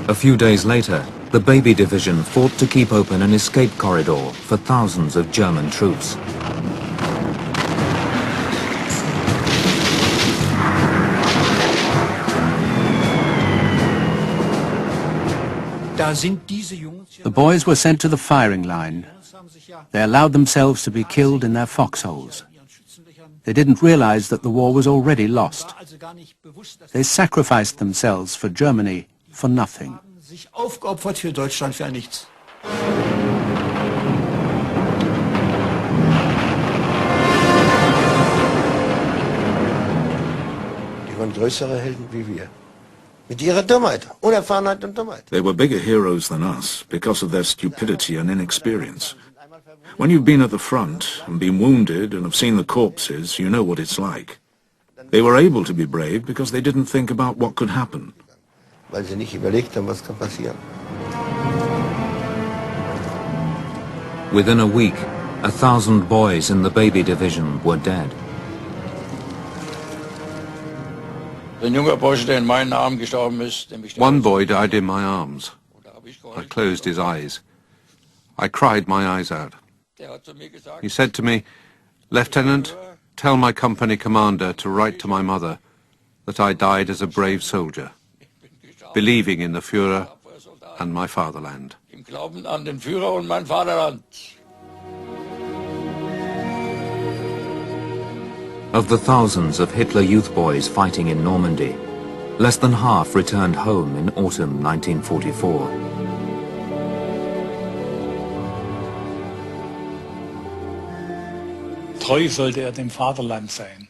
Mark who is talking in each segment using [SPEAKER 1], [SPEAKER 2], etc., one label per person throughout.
[SPEAKER 1] A few days later, the Baby Division fought to keep open an escape corridor for thousands of German troops.
[SPEAKER 2] The boys were sent to the firing line. They allowed themselves to be killed in their foxholes. They didn't realize that the war was already lost. They sacrificed themselves for Germany for nothing.
[SPEAKER 3] Größere Helden wie wir. Mit ihrer Dummheit, Unerfahrenheit und Dummheit.
[SPEAKER 4] They were bigger heroes than us because of their stupidity and inexperience. When you've been at the front and been wounded and have seen the corpses, you know what it's like. They were able to be brave because they didn't think about what could happen.
[SPEAKER 3] Weil sie nicht überlegt haben, was kann passieren.
[SPEAKER 1] Within a week, 1,000 boys in the Baby Division were dead.
[SPEAKER 5] One boy died in my arms. I closed his eyes. I cried my eyes out. He said to me, "Lieutenant, tell my company commander to write to my mother that I died as a brave soldier, believing in the Führer and my fatherland."
[SPEAKER 1] Of the thousands of Hitler Youth boys fighting in Normandy, less than half returned home in autumn 1944.
[SPEAKER 6] Treu sollte dem Vaterland sein.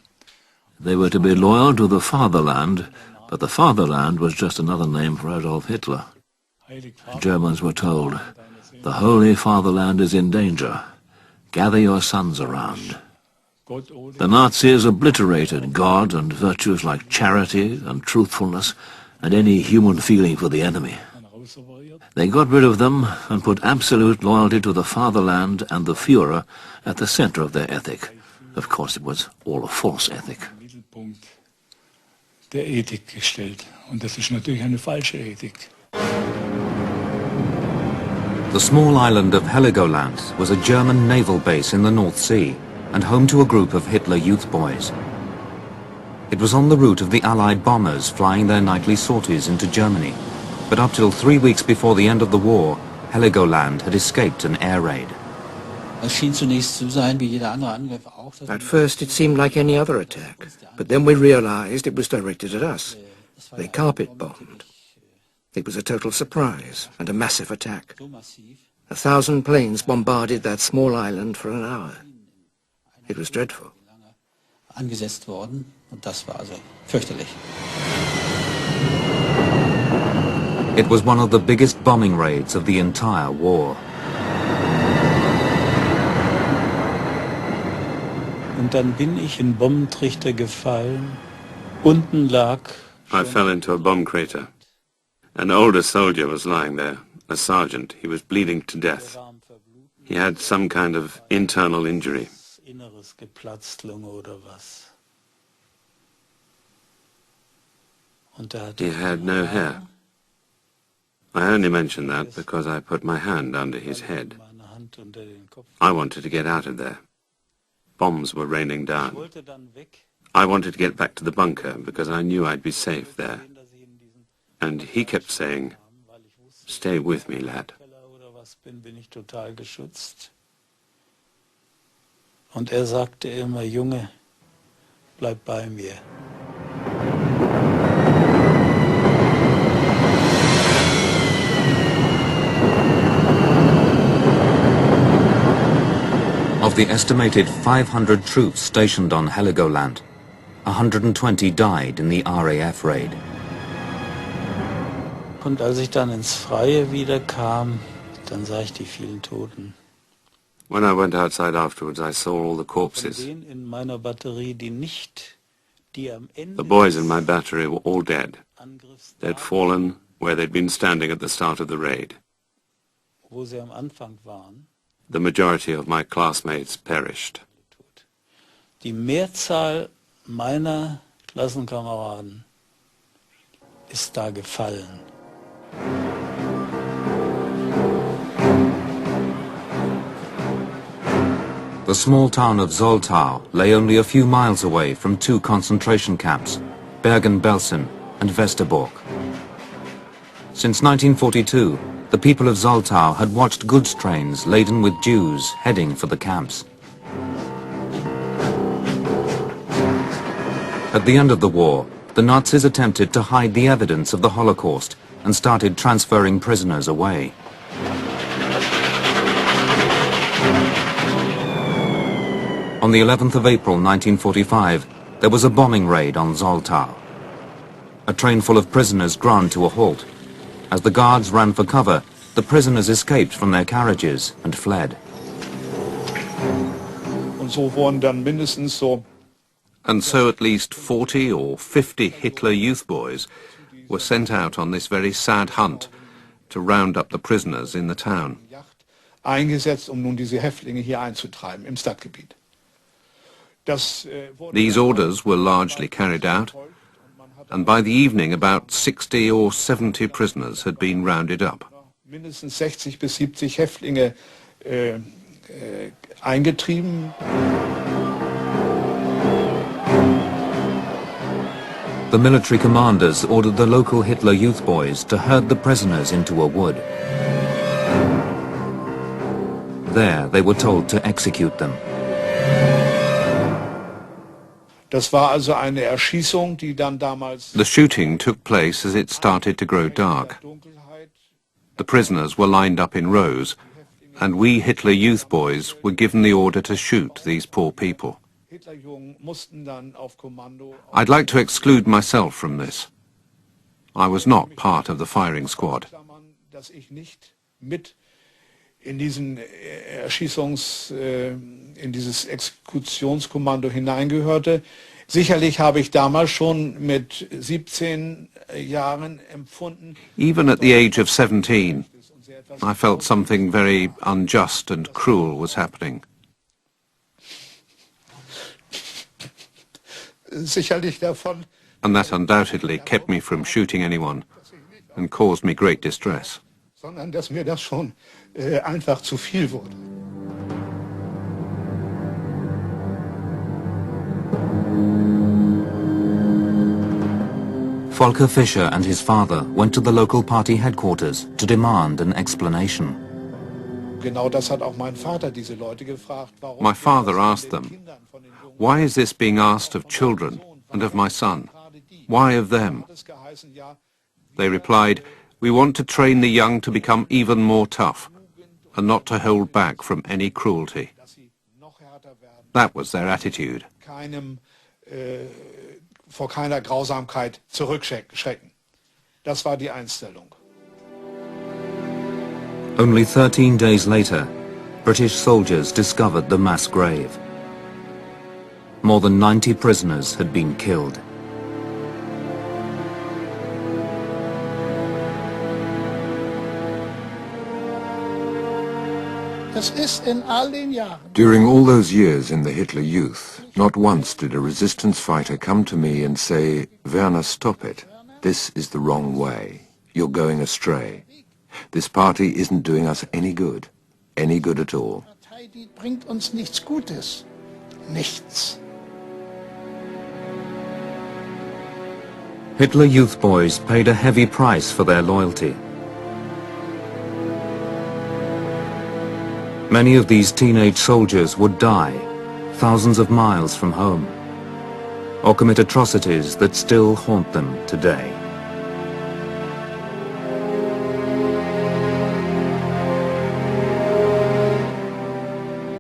[SPEAKER 7] They were to be loyal to the fatherland, but the fatherland was just another name for Adolf Hitler. The Germans were told, "The Holy Fatherland is in danger. Gather your sons around." The Nazis obliterated God and virtues like charity and truthfulness and any human feeling for the enemy. They got rid of them and put absolute loyalty to the fatherland and the Führer at the center of their ethic. Of course, it was all a false ethic.
[SPEAKER 6] Der Ethik gestellt. Und das ist natürlich eine falsche Ethik.
[SPEAKER 1] The small island of Heligoland was a German naval base in the North Sea and home to a group of Hitler Youth boys. It was on the route of the Allied bombers flying their nightly sorties into Germany. But up till 3 weeks before the end of the war, Heligoland had escaped an air raid.
[SPEAKER 8] At first it seemed like any other attack, but then we realized it was directed at us. They carpet-bombed. It was a total surprise and a massive attack. 1,000 planes bombarded that small island for an hour. It was dreadful.
[SPEAKER 9] Angesetzt worden und das war also fürchterlich.
[SPEAKER 1] It was one of the biggest bombing raids of the entire war.
[SPEAKER 6] Und dann bin ich in Bombentrichter gefallen. Unten lag...
[SPEAKER 5] I fell into a bomb crater. An older soldier was lying there, a sergeant. He was bleeding to death. He had some kind of internal injury.
[SPEAKER 6] Inneres Geplatztlung oder was.
[SPEAKER 5] He had no hair. I only mention that because I put my hand under his head. I wanted to get out of there. Bombs were raining down. I wanted to get back to the bunker because I knew I'd be safe there. And he kept saying, "Stay with me, lad."
[SPEAKER 6] Bin ich total geschützt. Und sagte immer, Junge, bleib bei mir.
[SPEAKER 1] Of the estimated 500 troops stationed on Heligoland, 120 died in the RAF raid.
[SPEAKER 6] Und als ich dann ins Freie wieder kam, dann sah ich die vielen Toten.
[SPEAKER 5] When I went outside afterwards, I saw all the corpses.
[SPEAKER 6] In meiner Batterie, die am Ende
[SPEAKER 5] The boys in my battery were all dead. They'd fallen where they'd been standing at the start of the raid.
[SPEAKER 6] Wo sie am Anfang waren.
[SPEAKER 5] The majority of my classmates perished.
[SPEAKER 6] Die Mehrzahl meiner Klassenkameraden ist da gefallen.
[SPEAKER 1] The small town of Zoltau lay only a few miles away from two concentration camps, Bergen-Belsen and Westerbork. Since 1942, the people of Zoltau had watched goods trains laden with Jews heading for the camps. At the end of the war, the Nazis attempted to hide the evidence of the Holocaust and started transferring prisoners away. On the 11th of April 1945, there was a bombing raid on Zoltau. A train full of prisoners ground to a halt. As the guards ran for cover, the prisoners escaped from their carriages and fled.
[SPEAKER 5] And so at least 40 or 50 Hitler Youth boys were sent out on this very sad hunt to round up the prisoners in the town.
[SPEAKER 10] Eingesetzt, nun diese Häftlinge hier einzutreiben im Stadtgebiet.
[SPEAKER 5] These orders were largely carried out, and by the evening about 60 or 70 prisoners had been rounded up.
[SPEAKER 10] Mindestens 60 bis 70 Häftlinge eingetrieben.
[SPEAKER 1] The military commanders ordered the local Hitler Youth boys to herd the prisoners into a wood. There they were told to execute them.
[SPEAKER 10] Das war also eine Erschießung, die dann damals...
[SPEAKER 5] The shooting took place as it started to grow dark. The prisoners were lined up in rows, and we Hitler Youth boys were given the order to shoot these poor people. I'd like to exclude myself from this. I was not part of the firing squad.
[SPEAKER 10] In diesen in dieses Exekutionskommando hineingehörte. Sicherlich habe ich damals schon mit 17 Jahren empfunden.
[SPEAKER 5] Even at the age of 17, I felt something very unjust and cruel was happening.
[SPEAKER 10] Sicherlich davon.
[SPEAKER 5] And that undoubtedly kept me from shooting anyone and caused me great distress.
[SPEAKER 10] Sondern dass mir das schon einfach zu viel wurde.
[SPEAKER 1] Volker Fischer and his father went to the local party headquarters to demand an explanation.
[SPEAKER 10] Genau das hat auch mein Vater diese Leute gefragt.
[SPEAKER 5] My father asked them, "Why is this being asked of children and of my son? Why of them?" They replied, "We want to train the young to become even more tough and not to hold back from any cruelty." That was their attitude.
[SPEAKER 10] Vor keiner Grausamkeit zurückschrecken. Das war die Einstellung.
[SPEAKER 1] Only 13 days later, British soldiers discovered the mass grave. More than 90 prisoners had been killed.
[SPEAKER 11] During all those years in the Hitler Youth, not once did a resistance fighter come to me and say, "Werner, stop it. This is the wrong way. You're going astray. This party isn't doing us any good at all."
[SPEAKER 10] Bringt uns nichts Gutes. Nichts.
[SPEAKER 1] Hitler Youth boys paid a heavy price for their loyalty. Many of these teenage soldiers would die, thousands of miles from home, or commit atrocities that still haunt them today.